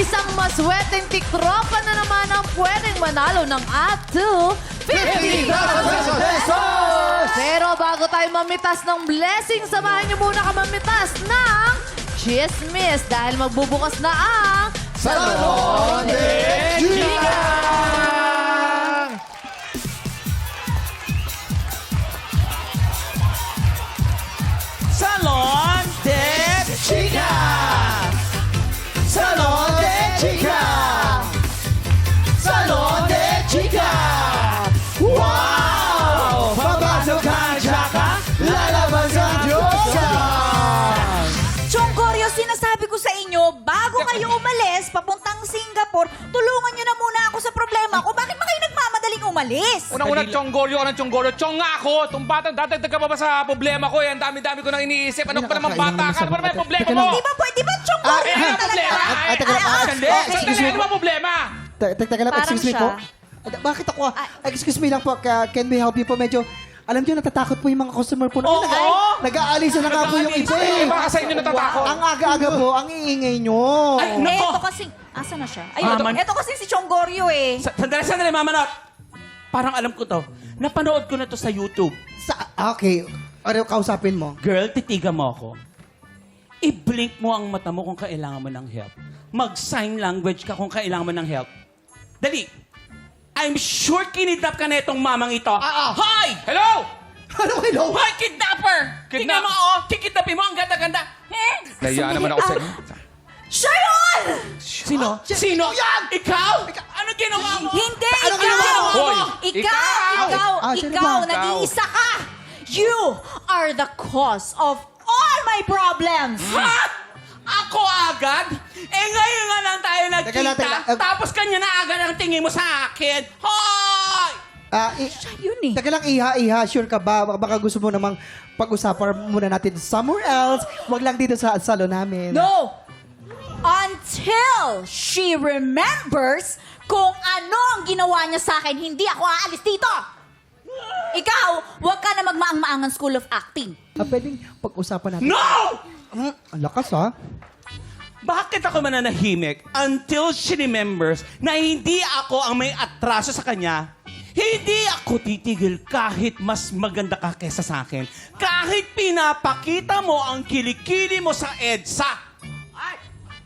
Isang masweteng tiktropa na naman ang pwedeng manalo ng up to 50,000 pesos! Pero bago tayo mamitas ng blessing, samahan niyo muna ka mamitas ng chismis dahil magbubukas na ang Salon de Chica! Salon de Chica! Salon de Chica! Salon de Chica! Wow! Papasok ang Chaka, lalabas ang Diyosa! Chonggorio, sinasabi ko sa inyo, bago kayo umalis, papuntang Singapore, tulungan niyo na muna ako sa problema ko. Bakit ba kayo nagmamadaling umalis? Unang-unang Chonggolyo, Chong nga ako. Itong batang dadagdag ka pa ba sa problema ko? Ang dami-dami ko nang iniisip. Ano pa naman bata ka? Ano pa naman yung problema mo? Di ba pwede ba, Chonggorio? Ano problema? Sandali, ano ba problema? Teka lang, Parang excuse me siya. po. Bakit ako? Excuse me lang po, can we help you po? Medyo, alam niyo, natatakot po yung mga customer po. Oo! Nag-aalis na nga po yung iba eh. Baka sa inyo natatakot. Ang aga-aga po, ang iingay nyo. Ay, Eh, nako! ito kasi, asa na siya? Ayun, Man- ito kasi si Chonggorio eh. Sandali, Mama Not. Parang alam ko to. Napanood ko na to sa YouTube. Okay, ano kausapin mo? Girl, titigan mo ako. I-blink mo ang mata mo kung kailangan mo ng help. Mag-sign language ka kung kailangan mo ng help. Dali! I'm sure kinidnap ka na itong mamang ito. Hoy! Hello! Ano, hello? Hoy, kidnapper! Tingnan mo, kikidnapin mo, ang ganda-ganda. Nahiya naman ako sa inyo. Siya yun! Sino? Sino? yan! Ikaw? Ano ginawa mo? Hindi, Ano ginawa ikaw! mo? Hoy! Ikaw! Sino Ikaw! ba? Nag-iisa ka! You are the cause of all my problems! Ha? Ako agad? Eh ngayon nga lang tayo nagkita, teka lang. tapos kanya na agad ang tingin mo sa akin. Hoy! Yun eh. Teka lang, Iha, sure ka ba? Baka gusto mo namang pag-usapan muna natin somewhere else. Wag lang dito sa salon namin. No! Until she remembers kung ano ang ginawa niya sa akin, hindi ako aalis dito! Ikaw, huwag ka na magmaang-maangan School of Acting. Pwedeng pag-usapan natin. No! Ang lakas, ha? Bakit ako mananahimik until she remembers na hindi ako ang may atraso sa kanya? Hindi ako titigil kahit mas maganda ka kesa sa akin. Kahit pinapakita mo ang kilikili mo sa EDSA.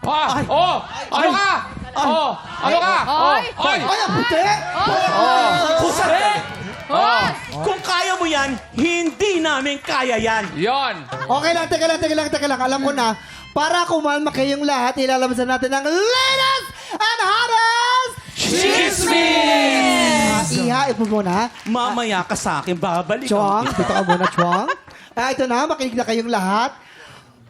Ah! Oh! Ano ka? Oh! Ano ka? Oh! Hoy! Ay, ang puti! Kusare! Oh! Kung kaya mo yan, hindi namin kaya yan. Yon! Okay lang, teka lang. Alam ko na, para kumalma kayong lahat, ilalabasan natin ang latest and hottest Chismis! Iha, ito muna. Mamaya ka sa akin, babalik. Chong, dito ka muna, Chong. Ito na, makinig na kayong lahat.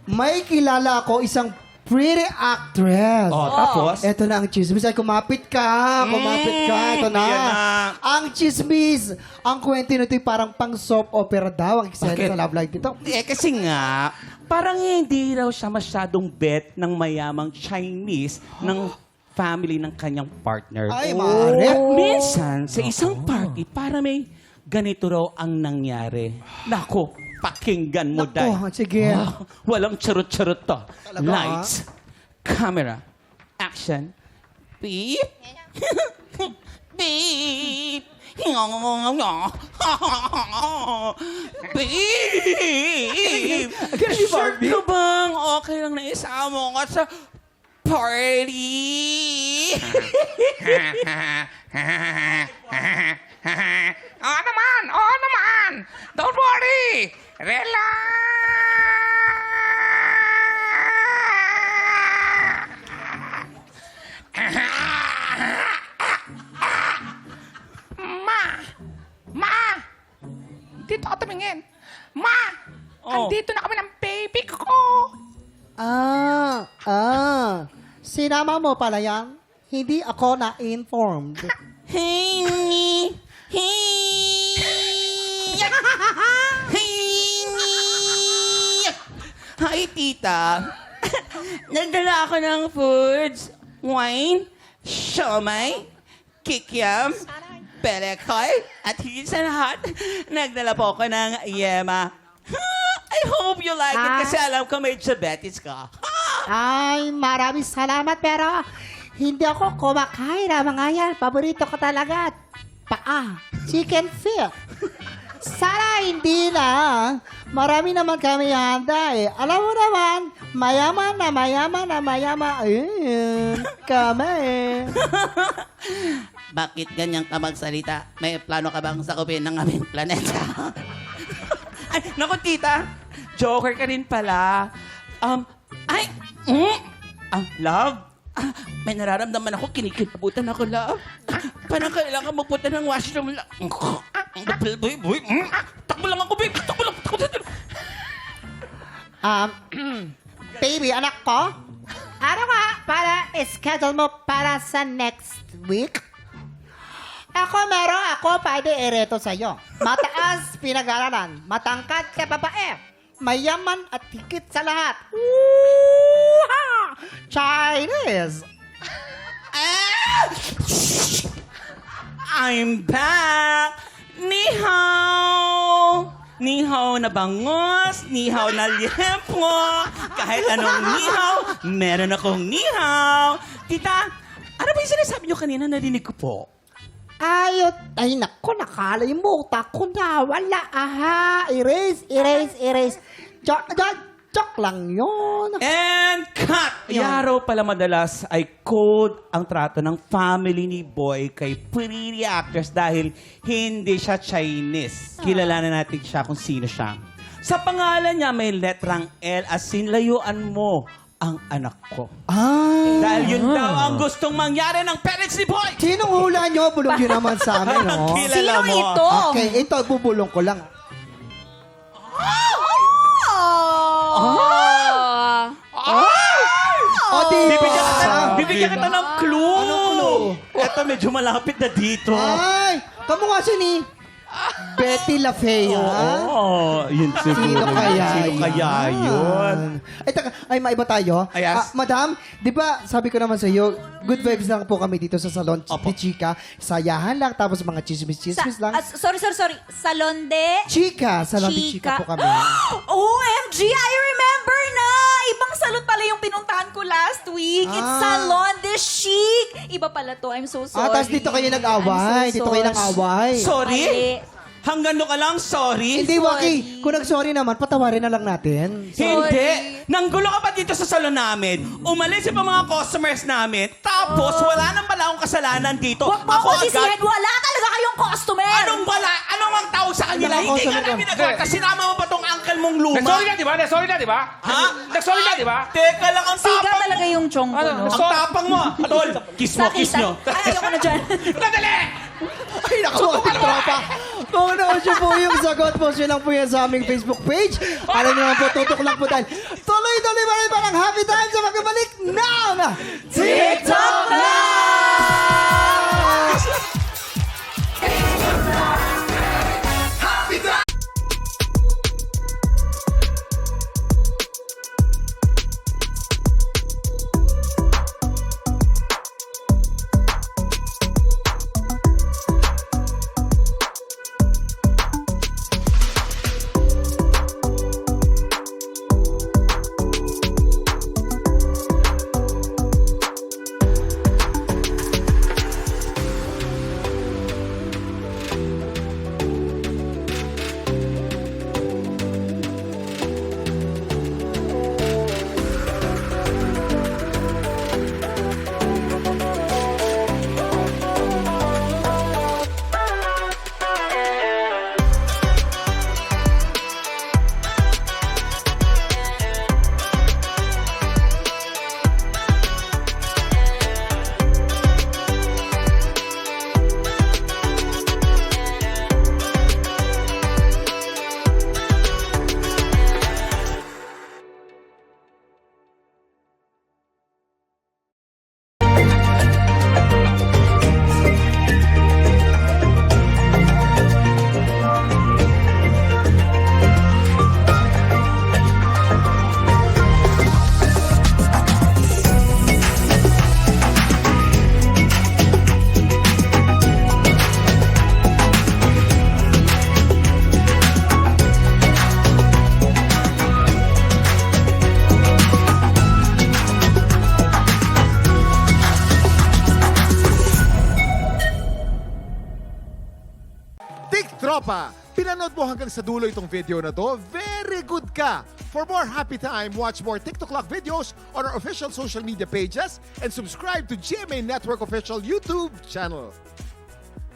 May kilala ako, isang pretty actress. Oh, tapos? Ito na ang chismis. Ay, kumapit ka. Ito na. Yan na. Ang chismis. Ang kwento nito'y parang pang soap opera daw. Ang eksena Bakit? sa love life dito. Eh, kasi nga, parang hindi raw siya masyadong bet ng mayamang Chinese ng family ng kanyang partner. Ay, maaari. At minsan, sa isang party, para may ganito raw ang nangyari. Nako, pakinggan mo, Day. Nako, sige. Walang charot-charot to. Talaga, Lights, camera, action, beep, beep, beep. Sure ka bang okay lang na isama ka sa party? Oo naman! Don't worry! Ma! Dito ka tumingin. Ma! Oh. Andito na kami ng baby ko. Sinama mo pala yan? Hindi ako na-informed. Hey! Hi, tita. Nagdala ako ng foods. Wine, siomay, kikiam, Pelekay, at higit sa lahat, nagdala po ako ng yema. I hope you like it kasi alam ko may diabetes ka. Ay, maraming salamat pero Hindi ako kumakain ng mga yan. Paborito ko talaga. Paa. Chicken feet. Sana hindi na. Marami naman kami handa eh. Alam mo naman, mayaman na mayaman na mayaman. Ayun, kami. Bakit ganyan ka magsalita? May plano ka bang sakupin ng aming planeta? Ay, naku, tita. Joker ka rin pala. Love? May nararamdaman ako, kinikilabutan ako, love. Parang kailangan magpunta ng washroom, love. Boy. Takbo lang ako, babe. Takbo lang. Baby, anak ko? Ano nga para schedule mo para sa next week? Ako pwede ireto sa'yo. Mataas pinag-aralan, matangkad ka babae, mayaman at higit sa lahat. Woo-ha! Chinese! I'm back! Ni hao! Ni hao na bangos, ni hao na liempo. Kahit anong ni hao, meron akong ni hao. Tita, ano ba yung sinasabi niyo kanina? Narinig ko po. Ay nako, nakalimutan ko na. Wala, aha. Erase. Joke lang yun. And cut! Yaro pala madalas ay code ang trato ng family ni Boy kay pretty actors dahil hindi siya Chinese. Kilalanan natin siya kung sino siya. Sa pangalan niya may letrang L as in layuan mo ang anak ko. Dahil yun daw ang gustong mangyari ng parents ni Boy! Sinong hula nyo? Bulong nyo naman sa amin, no? Kilala Sino mo. ito? Okay, ito, bubulong ko lang. O, di Bibigyan kita ng clue. Anong clue? Ito medyo malapit na dito. Ay, kamukha siya ni Betty La Fea. Yun siguro. Sino kaya Sino kaya yun? Ay, taka, ay, maiba tayo. Ay, yes. Madam, di ba, sabi ko naman sa iyo, good vibes lang po kami dito sa salon Opo. ni Chika. Sayahan lang, tapos mga chismis-chismis lang. Sorry. Salon de... Chika, salon ni Chika po kami. OMG, I remember na! Ibang salon pala yung pinuntahan ko last week. It's Salon de Chic. Iba pala to. I'm so sorry. Tapos dito kayo nag-away. I'm so Dito kayo sorry. nag-away. Sorry? Mali. Hanggang doon ka lang, sorry? Hindi, Waki. Kung nag-sorry naman, patawarin na lang natin. Hindi. Nanggulo ka pa dito sa salon namin. Umalis yung mga customers namin. Tapos, wala nang pala akong kasalanan dito. Huwag mo ako sisihin. Wala talaga kayong customer. Anong wala? Anong ang tawag sa kanila? Wala, Hindi ka customer namin ka. nagawa. Kasi sinama mo ba tong uncle mong luma? Nagsorry na, di ba? Ha? Nagsorry na, di ba? Teka lang, ang Siga tapang talaga yung chong ko, Ano? no? Ang tapang mo. Tol, kiss mo, kiss nyo. Ay, ayoko na dyan. Sandali! Ay, naku, ating tropa. Kung ano siya po yung sagot po, siya lang po yan sa aming Facebook page. Alam niyo naman po, tutok lang po dahil tuloy-tuloy pa rin parang happy time sa magbabalik ng TikTok Live! Tropa, pinanood mo hanggang sa dulo itong video na to? Very good ka! For more happy time, watch more TikTok Clock videos on our official social media pages and subscribe to GMA Network official YouTube channel.